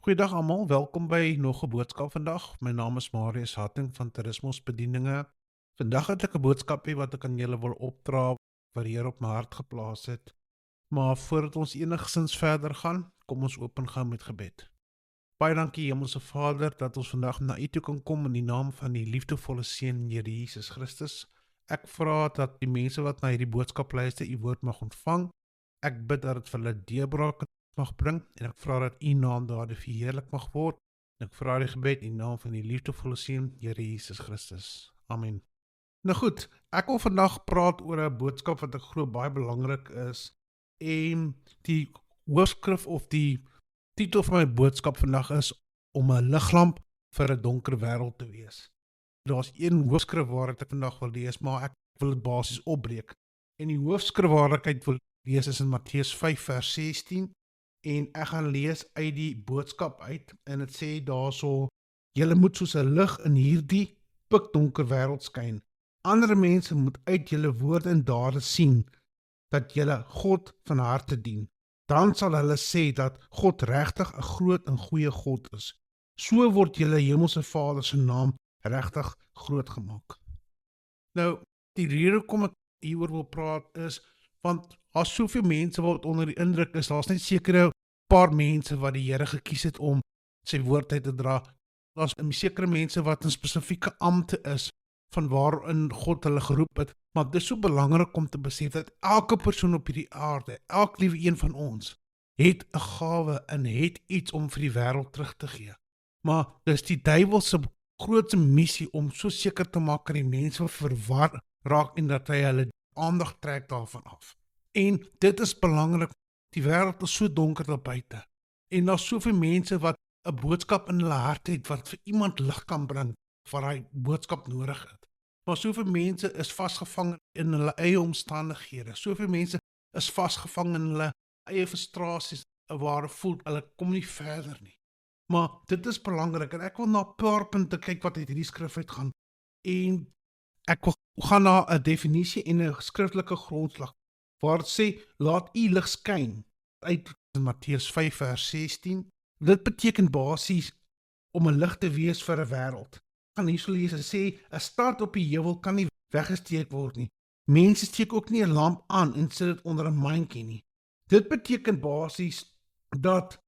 Goeiedag almal, welkom by nog 'n boodskap vandag. My naam is Marius Hatting van Toerismos Bedieninge. Vandag het ek 'n boodskapie wat ek aan julle wil opdra wat die Here op my hart geplaas het. Maar voordat ons enigsins verder gaan, kom ons open gaan met gebed. Baie dankie Hemelse Vader dat ons vandag na U toe kan kom in die naam van die liefdevolle Seun Here Jesus Christus. Ek vra dat die mense wat na hierdie boodskap luister, U woord mag ontvang. Ek bid dat dit vir hulle deurbraak mag bring en ek vra dat U naam daardie verheerlik mag word. En ek vra die gebed in die naam van die liefdevolle Seun Here Jesus Christus. Amen. Nou goed, ek wil vandag praat oor 'n boodskap wat ek glo baie belangrik is. En die hoofskrif of die titel van my boodskap vandag is om 'n liglamp vir 'n donker wêreld te wees. Daar's een hoofskrif waaruit ek vandag wil lees, maar ek wil dit basies opbreek. En die hoofskrif waaruit ek wil lees is in Matteus 5 vers 16 en ek gaan lees uit die boodskap uit en dit sê daarso: julle moet soos 'n lig in hierdie pikdonker wêreld skyn. Ander mense moet uit julle woorde en dade sien dat julle God van harte dien. Dan sal hulle sê dat God regtig 'n groot en goeie God is. So word julle Hemelse Vader se naam regtig groot gemaak. Nou, die rede hoekom ek hieroor wil praat is want daar's soveel mense wat onder die indruk is. Daar's net sekere paar mense wat die Here gekies het om sy woord uit te dra. Daar's sekere mense wat in spesifieke ampte is van waarin God hulle geroep het, maar dit is so belangrik om te besef dat elke persoon op hierdie aarde, elke liewe een van ons, het 'n gawe en het iets om vir die wêreld terug te gee. Maar dis die duiwel se grootste missie om so seker te maak dat die mense verwar raak en dat hy hulle aandag trek daarvan af. En dit is belangrik, die wêreld is so donker daar buite. En daar's soveel mense wat 'n boodskap in hulle hart het wat vir iemand lig kan bring wat hy boodskap nodig het. Maar soveel mense is vasgevang in hulle eie omstandighede. Soveel mense is vasgevang in hulle eie frustrasies waar hulle voel hulle kom nie verder nie. Maar dit is belangrik en ek wil na 'n paar punte kyk wat uit hierdie skrif uitgaan. En ek wil gaan na 'n definisie en 'n skriftelike grondslag waar dit sê laat u lig skyn uit in Matteus 5 vers 16. Dit beteken basies om 'n lig te wees vir 'n wêreld. Gaan hierso lees en sê 'n stad op die heuwel kan nie weggesteek word nie. Mense steek ook nie 'n lamp aan en sit dit onder 'n mandjie nie. Dit beteken basies dat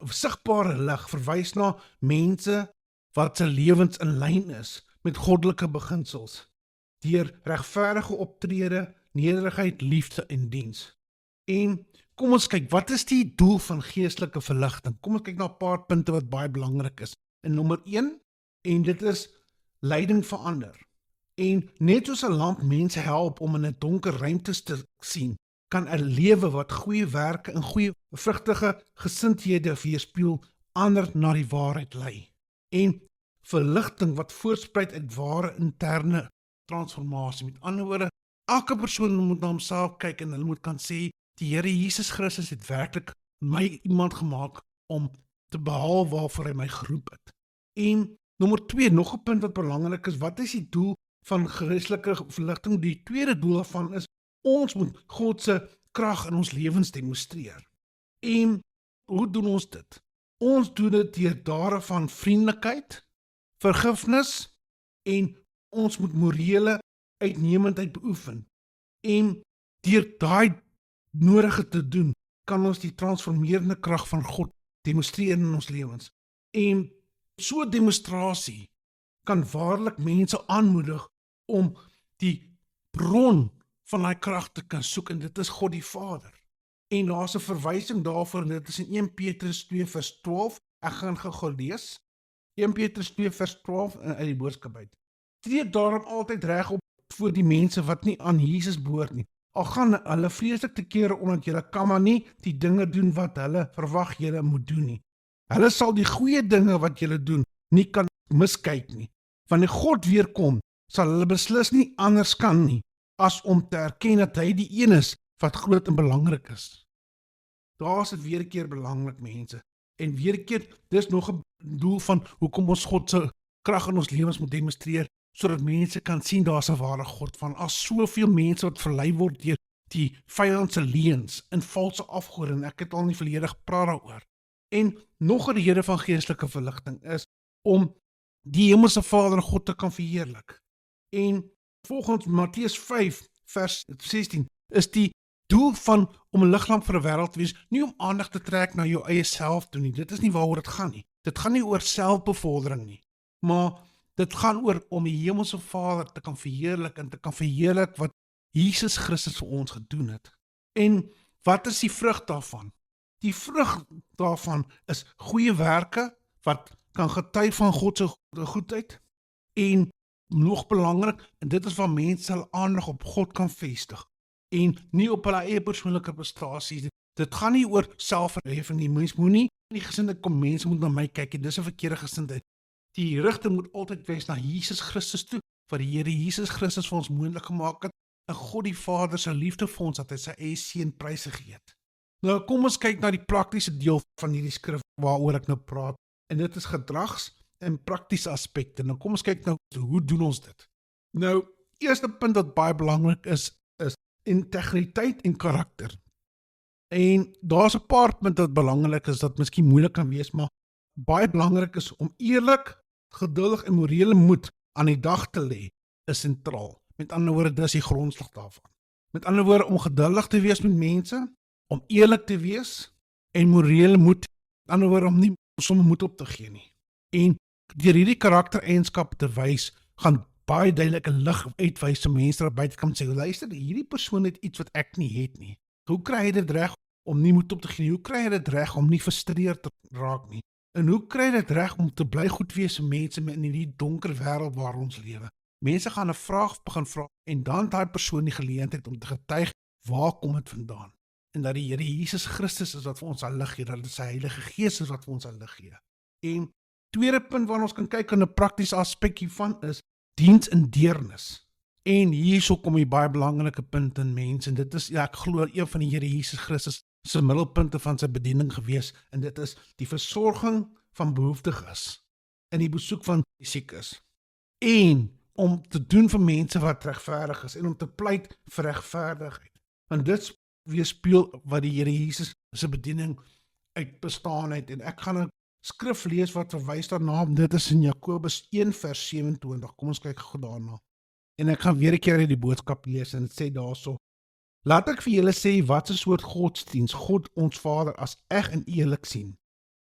sigbare lig verwys na mense wat se lewens in lyn is met goddelike beginsels deur regverdige optrede, nederigheid, liefde en diens. En kom ons kyk, wat is die doel van geestelike verligting? Kom ons kyk na 'n paar punte wat baie belangrik is. En nommer 1, en dit is leiding verander. En net soos 'n lamp mense help om in 'n donker ruimtes te sien, kan 'n lewe wat goeie werke en goeie vrugtige gesindhede weerspieël ander na die waarheid lei. En verligting wat voortspruit uit ware interne transformasie. Met ander woorde, elke persoon moet na homself kyk en hulle moet kan sê die Here Jesus Christus het werklik my iemand gemaak om te behaal waarvoor hy my geroep het. En nommer 2, nog 'n punt wat belangrik is, wat is die doel van geestelike verligting? Die tweede doel daarvan is ons moet God se krag in ons lewens demonstreer. En hoe doen ons dit? Ons doen dit deur dade van vriendelikheid, vergifnis en ons moet morele uitnemendheid beoefen. En deur daai nodige te doen, kan ons die transformerende krag van God demonstreer in ons lewens. En so 'n demonstrasie kan waarlik mense aanmoedig om die bron van daai krag te kan soek en dit is God die Vader. En daar's 'n verwysing daarvoor en dit is in 1 Petrus 2 vers 12. Ek gaan gou lees. 1 Petrus 2 vers 12 uit die boodskap uit. Tree daarom altyd reg op voor die mense wat nie aan Jesus behoort nie. Al gaan hulle vreeslik te kere omdat julle kan maar nie die dinge doen wat hulle verwag julle moet doen nie. Hulle sal die goeie dinge wat julle doen nie kan miskyk nie. Wanneer God weer kom, sal hulle beslis nie anders kan nie as om te erken dat hy die een is wat groot en belangrik is. Daar is dit weer 'n keer belangrik, mense. En weer 'n keer, dis nog 'n doel van hoekom ons God se krag in ons lewens moet demonstreer, sodat mense kan sien daar's 'n ware God. Van as soveel mense wat verlei word deur die vyand se leuns en valse afgode, en ek het al in die verlede gepraat daaroor. En nog 'n rede van geestelike verligting is om die hemelse Vader God te kan verheerlik. En volgens Matteus 5 vers 16 is die doel van om 'n liglamp vir 'n wêreld te wees, nie om aandag te trek na jou eie self toe nie. Dit is nie waaroor dit gaan nie. Dit gaan nie oor selfbevordering nie, maar dit gaan oor om die hemelse Vader te kan verheerlik en te kan verheerlik wat Jesus Christus vir ons gedoen het. En wat is die vrug daarvan? Die vrug daarvan is goeie werke wat kan getuig van God se goedheid en nog belangrik, en dit is waar mense hul aandag op God kan vestig en nie op hulle eie persoonlike prestasies. Dit gaan nie oor selfverheffing nie. Mens moenie in die gesindheid kom, mense moet na my kyk en dis 'n verkeerde gesindheid. Die rigting moet altyd wees na Jesus Christus toe, wat die Here Jesus Christus vir ons moontlik gemaak het, en God die Vader se liefde vir ons dat hy sy eie seun prysgegee het. Nou kom ons kyk na die praktiese deel van hierdie skrif waaroor ek nou praat, en dit is gedrags en praktiese aspekte. Nou kom ons kyk nou, hoe doen ons dit? Nou, eerste punt wat baie belangrik is integriteit en karakter. En daar's 'n paar punte wat belangrik is, dat miskien moeilik kan wees, maar baie belangrik is om eerlik, geduldig en morele moed aan die dag te lê, is sentraal. Met ander woorde, dis die grondslag daarvan. Met ander woorde, om geduldig te wees met mense, om eerlik te wees en morele moed, met ander woorde, om nie sommer moed op te gee nie. En deur hierdie karaktereienskappe te wys, gaan baie duidelike lig uitwys so mense daar buite kan sê, luister, hierdie persoon het iets wat ek nie het nie. Hoe kry hy dit reg om nie moed op te gee nie? Hoe kry hy dit reg om nie frustreerd te raak nie? En hoe kry hy dit reg om te bly goed wees vir mense in hierdie donker wêreld waar ons lewe? Mense gaan 'n vraag begin vra en dan daai persoon die geleentheid om te getuig, waar kom dit vandaan? En dat die Here Jesus Christus is wat vir ons sal lig gee, dat dit sy Heilige Gees is wat vir ons sal lig gee. En tweede punt waarna ons kan kyk in 'n praktiese aspek hiervan is diens in deernis. En hierso kom die baie belangrike punt in mense, en dit is, ek glo, een van die Here Jesus Christus se middelpunte van sy bediening gewees, en dit is die versorging van behoeftiges en die besoek van die siekes. En om te doen vir mense wat regverdig is en om te pleit vir regverdigheid. En dit weerspieël wat die Here Jesus se bediening uit bestaan het. En ek gaan 'n skrif lees wat verwys daarna, dit is in Jakobus 1 vers 27. Kom ons kyk gou daarna. En ek gaan weer 'n keer uit die boodskap lees, en dit sê daarso: laat ek vir julle sê wat 'n soort godsdiens God ons Vader as eg en eerlik sien.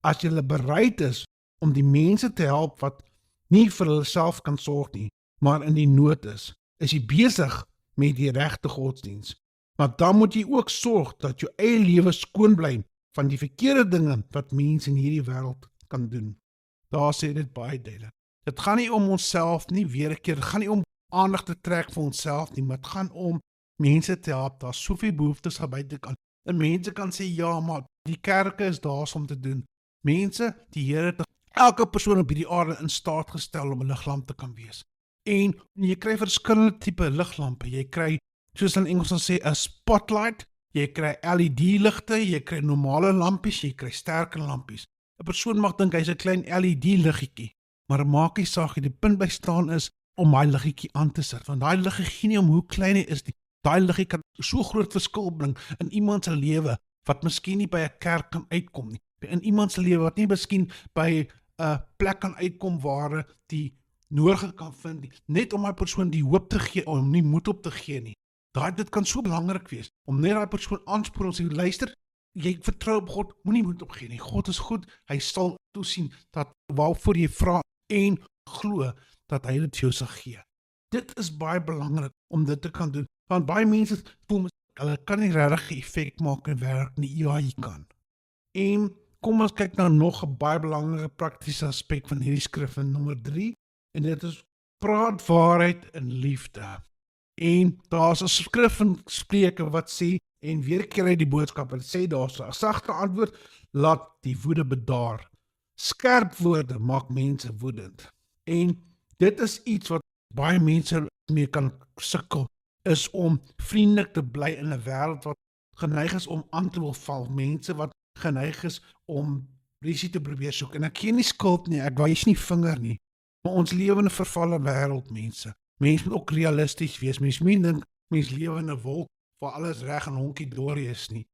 As julle bereid is om die mense te help wat nie vir hulle self kan sorg nie, maar in die nood is jy besig met die regte godsdiens. Maar dan moet jy ook sorg dat jou eie lewe skoon bly van die verkeerde dinge wat mense in hierdie wêreld kan doen. Daar sê dit baie duidelik. Dit gaan nie om onsself nie, weer 'n keer, dit gaan nie om aandag te trek vir onsself nie, maar dit gaan om mense te help. Daar's soveel behoeftes daar buitekant. En mense kan sê, ja, maar die kerke is daar om te doen. Mense, die Here het elke persoon op hierdie aarde in staat gestel om 'n liglamp te kan wees. En jy kry verskillende tipe liglampe. Jy kry, soos in Engels dan sê, 'n spotlight, jy kry LED ligte, jy kry normale lampies, jy kry sterker lampies. 'n Persoon mag dink hy's 'n klein LED liggetjie, maar maak nie saak, die punt by staan is om daai liggetjie aan te sit, want daai liggie gee nie om hoe klein hy is nie. Daai liggie kan so groot verskil bring in iemand se lewe wat miskien nie by 'n kerk kan uitkom nie. In iemand se lewe wat nie miskien by 'n plek kan uitkom waar die nodige kan vind nie, net om daai persoon die hoop te gee, om nie moed op te gee nie. Dit kan so belangrik wees, om net daai persoon aanspoor om sê, luister, jy vertrou op God, moenie moed opgee nie. God is goed, hy sal toesien dat waarvoor jy vra en glo dat hy dit jou sal gee. Dit is baie belangrik om dit te kan doen, want baie mense voel hulle kan nie regtig 'n effek maak in werk nie. Ja, jy kan. En kom ons kyk na nog 'n baie belangrike praktiese aspek van hierdie skrif in nommer 3, en dit is praat waarheid in liefde. En daar's 'n skrif in Spreuke wat sê, en weer 'n keer uit die boodskap, wat sê daar's 'n sagte antwoord laat die woede bedaar. Skerp woorde maak mense woedend. En dit is iets wat baie mense mee kan sukkel, is om vriendelik te bly in 'n wêreld wat geneig is om aan te wil val, mense wat geneig is om rusie te probeer soek. En ek gee nie skuld nie, ek wys nie vinger nie, maar ons lewe in 'n vervalle wêreld, mense. Mense moet ook realisties wees. Mense moet dink mense lewe in 'n wolk waar alles reg en honkie dorie is nie.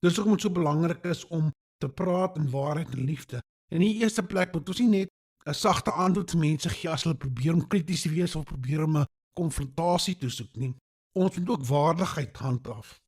Dis hoekom dit so belangrik is om te praat in waarheid en liefde. In die eerste plek moet ons nie net 'n sagte antwoord vir mense gee as hulle probeer om krities te wees of probeer om 'n konfrontasie te soek nie. Ons moet ook waardigheid handhaaf.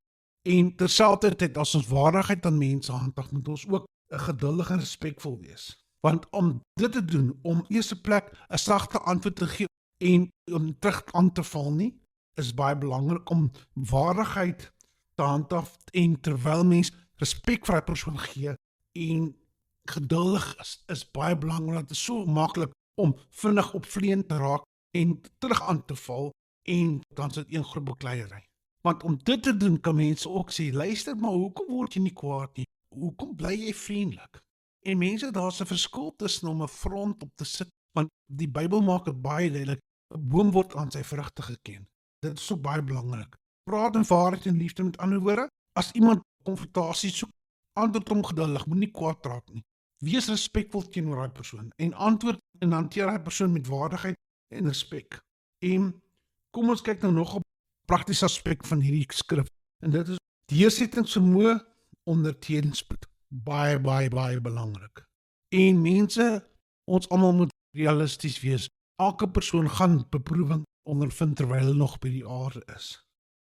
En terselfdertyd as ons waardigheid aan mense handhaaf, moet ons ook geduldig en respekvol wees. Want om dit te doen, om eerste plek 'n sagte antwoord te gee en om terug aan te val nie, is baie belangrik om waardigheid te handhaaf en terwyl mens respek vir 'n persoon gee en geduldig is baie belangrik. Dit is so maklik om vinnig opvleend te raak en terug aan te val en dan sit een groot bekleierery. Want om dit te doen kan mense ook sê, luister maar, hoekom word jy nie kwaad nie? Hoekom bly jy vriendelik? En mense, daar's 'n verskil tussen om 'n front op te sit, want die Bybel maak dit baie duidelik, 'n boom word aan sy vrugte geken. Dit is so baie belangrik. Praat in waarheid en liefde, met ander woorde, as iemand konfrontasie soek, antwoord hom geduldig, moenie kwaad raak nie. Wees respekvol teenoor daai persoon en antwoord en hanteer daai persoon met waardigheid en respek. En kom ons kyk nou nog op praktiese aspek van hierdie skrif, en dit is deursettingsvermoë onder teenspoed. Baie belangrik. En mense, ons almal moet realisties wees. Elke persoon gaan beproewing ondervind terwyl hulle nog by die aarde is.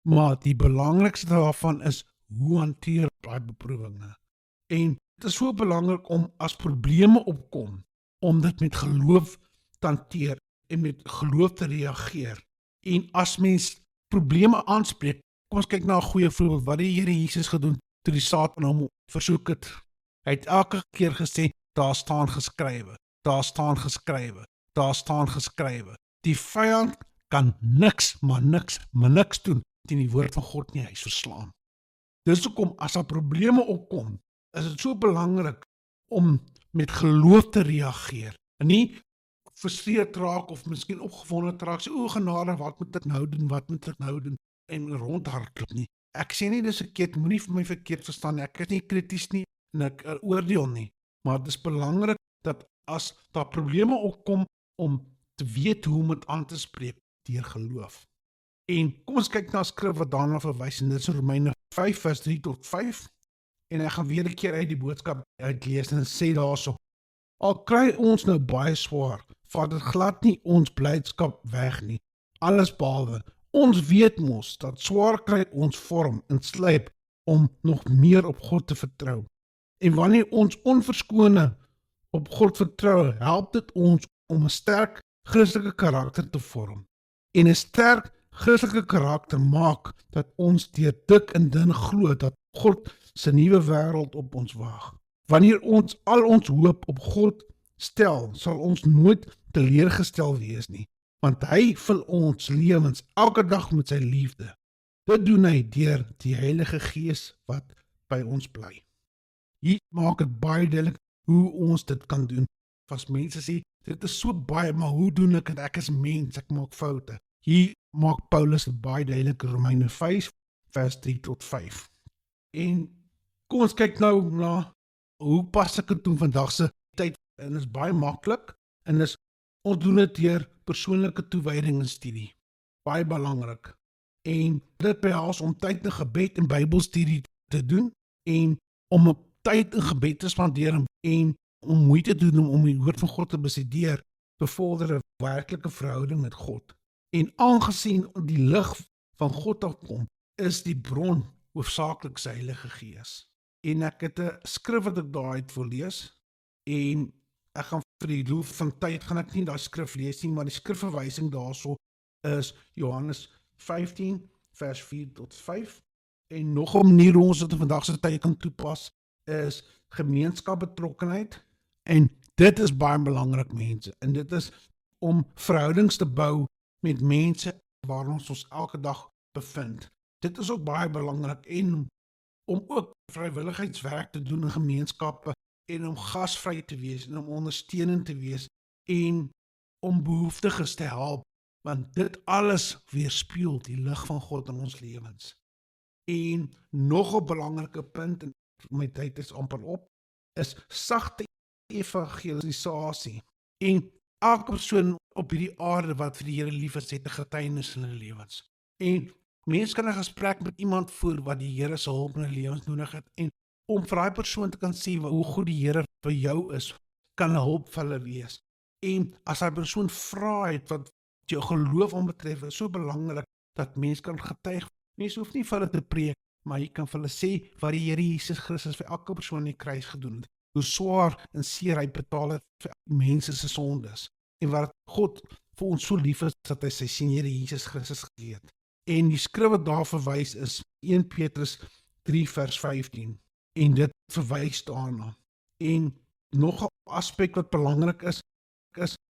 Maar die belangrikste daarvan is, hoe hanteer daai beproewinge? En dit is so belangrik om as probleme opkom, om dit met geloof te hanteer en met geloof te reageer. En as mens probleme aanspreek, kom ons kyk na 'n goeie voorbeeld, wat die Here Jesus gedoen toe die Satan hom versoek het. Hy het elke keer gesê, daar staan geskrywe, daar staan geskrywe, daar staan geskrywe. Die vyand kan niks doen teen die woord van God nie, hy is verslaan. Dis hoekom as daar probleme opkom, is dit so belangrik om met geloof te reageer, en nie frustreerd raak of miskien opgewonde raak, sê, o genade, wat moet ek nou doen, en rondhardloop nie. Ek sê nie dis verkeerd, moenie vir my verkeerd verstaan nie, ek is nie krities nie, en ek oordeel nie, maar dit is belangrik dat as daar probleme opkom, om te weet hoe om dit aan te spreek, deur geloof. En kom ons kyk na 'n skrif wat daarna verwys, en dit is Romeine 5 vers 3 tot 5, en ek gaan weer 'n keer uit die boodskap uitlees, en sê daarso, al kry ons nou baie swaar, vat dit glad nie ons blydskap weg nie, alles behalwe, ons weet mos, dat swaar kry ons vorm en slyp, om nog meer op God te vertrou. En wanneer ons onverskone op God vertrou, help dit ons om 'n sterk Christelike karakter te vorm. En 'n sterk Christelike karakter maak dat ons deur dik en dun glo dat God se nuwe wêreld op ons wag. Wanneer ons al ons hoop op God stel, sal ons nooit teleurgestel wees nie, want hy vul ons lewens elke dag met sy liefde. Dit doen hy deur die Heilige Gees wat by ons bly. Hier maak dit baie duidelik hoe ons dit kan doen. As mense sê, dit is so baie, maar hoe doen ek dit? Ek is mens, ek maak foute. Hier maak Paulus dit baie duidelik, Romeine 5 vers 3 tot 5. En kom ons kyk nou na, hoe pas ek dit toe vandag se tyd, en is baie maklik, en ons doen dit deur persoonlike toewyding en studie. Baie belangrik. En dit behels om tyd in gebed en Bybelstudie te doen, en om 'n tyd in gebed te spandeer, en om moeite te doen om die woord van God te bestudeer, bevorder 'n werklike verhouding met God. En aangesien die lig van God afkom, is die bron hoofsaaklik sy Heilige Gees. En ek het 'n skrif wat ek daaruit wil lees, en ek gaan vir die doel van tyd gaan ek nie daai skrif lees nie, maar die skrifverwysing daarso is Johannes 15 vers 4 tot 5. En nog 'n manier hoe ons dit in vandag se tyd kan toepas, is gemeenskapbetrokkenheid, en dit is baie belangrik, mense, en dit is om verhoudings te bou met mense waar ons elke dag bevind. Dit is ook baie belangrik, en om ook vrywilligheidswerk te doen in gemeenskappe, en om gasvry te wees, en om ondersteunend te wees, en om behoeftiges te help, want dit alles weerspieël die lig van God in ons lewens. En nog 'n belangrike punt, en my tyd is amper op, is sagte evangelisasie. En elke persoon op hierdie aarde wat vir die Here lief is, het 'n getuienis in hulle lewens. En mense kan 'n gesprek met iemand voer wat die Here se hulp in hulle lewens nodig het, en om vir daai persoon te kan sê hoe goed die Here vir jou is, kan 'n hulp vir hulle wees. En as daai persoon vra het wat jou geloof aanbetref, is so belangrik dat mense kan getuig. Mense hoef nie vir hulle te preek, maar jy kan vir hulle sê wat die Here Jesus Christus vir elke persoon aan die kruis gedoen het. Hoe swaar en seer hy betaal het vir mense se sondes. En wat God vir ons so lief is, dat hy sy seun Here Jesus Christus gegee het. En die skrif wat daar verwys is 1 Petrus 3 vers 15. En dit verwys daarna. En nog 'n aspek wat belangrik is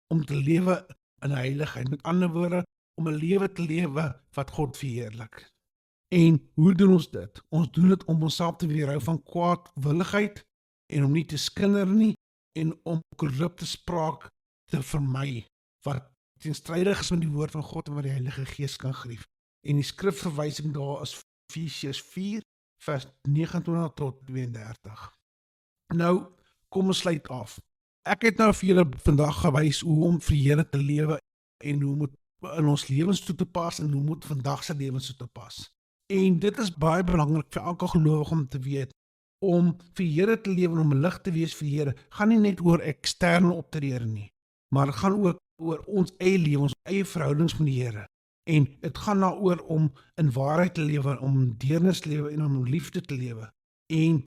om te lewe in heiligheid. Met ander woorde, om 'n lewe te lewe wat God verheerlik. En hoe doen ons dit? Ons doen dit om onsself te weerhou van kwaadwilligheid en om nie te skinder nie en om korrupte spraak te vermy wat teenstrydig is met die woord van God en wat die Heilige Gees kan grief. En die skrifverwysing daar is Efesiërs 4 vers 29 tot 32. Nou, kom ons sluit af. Ek het nou vir julle vandag gewys hoe om vir die Here te lewe en hoe moet in ons lewens toe te pas en hoe moet vandag se lewens toe te pas. En dit is baie belangrik vir elke gelowige om te weet, om vir die Here te lewe en om 'n lig te wees vir die Here, gaan nie net oor eksterne optrede nie, maar dit gaan ook oor ons eie lewe, ons eie verhoudings met die Here. En dit gaan daaroor om in waarheid te lewe, om deernis te lewe en om liefde te lewe. En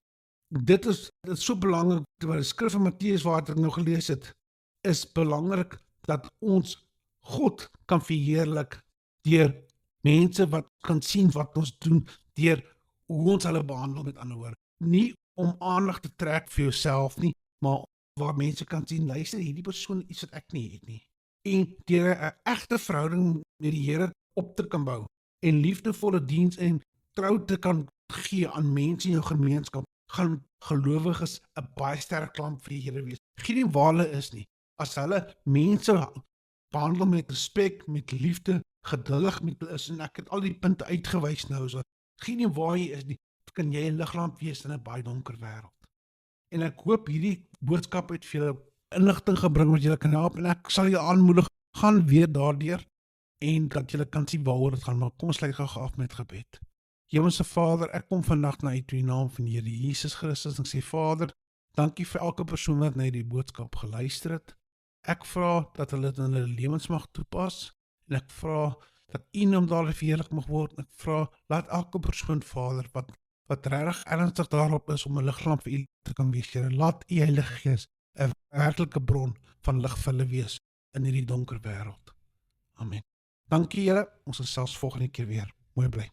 dit is so belangrik, terwyl die skrif van Matteus wat ek nou gelees het, is belangrik dat ons God kan verheerlik deur mense wat kan sien wat ons doen, deur hoe ons hulle behandel, met ander woorde. Nie om aandag te trek vir jouself nie, maar waar mense kan sien, luister, hierdie persoon iets wat ek nie het nie. En deur 'n egte verhouding met die Here op te kan bou en liefdevolle diens en trou te kan gee aan mense in jou gemeenskap, gaan gelowiges 'n baie sterk klamp vir die Here wees. Geen nie waar hulle is nie. As hulle mense behandel met respek, met liefde, geduldig met hulle is, en ek het al die punte uitgewys nou, so geen nie waar jy is nie, kan jy 'n liglamp wees in 'n baie donker wêreld. En ek hoop hierdie boodskap het vir julle inligting gebring wat julle kan help, en ek sal julle aanmoedig, gaan weer daardeur en dat julle kan sien waaroor dit gaan, maar kom ons sluit gou af met gebed. Hemelse Vader, ek kom vandag na U toe in die naam van die Here Jesus Christus en sê Vader, dankie vir elke persoon wat na hierdie boodskap geluister het. Ek vra dat hulle dit in hulle lewens mag toepas en ek vra dat U naam daar verheerlik mag word. Ek vra laat elke persoon Vader wat regtig ernstig daarop is om 'n liglamp vir U te kan wees, Here, laat U Heilige Gees 'n werklike bron van lig vir hulle wees in hierdie donker wêreld. Amen. Dankie Here, ons sal selfs volgende keer weer. Mooi bly.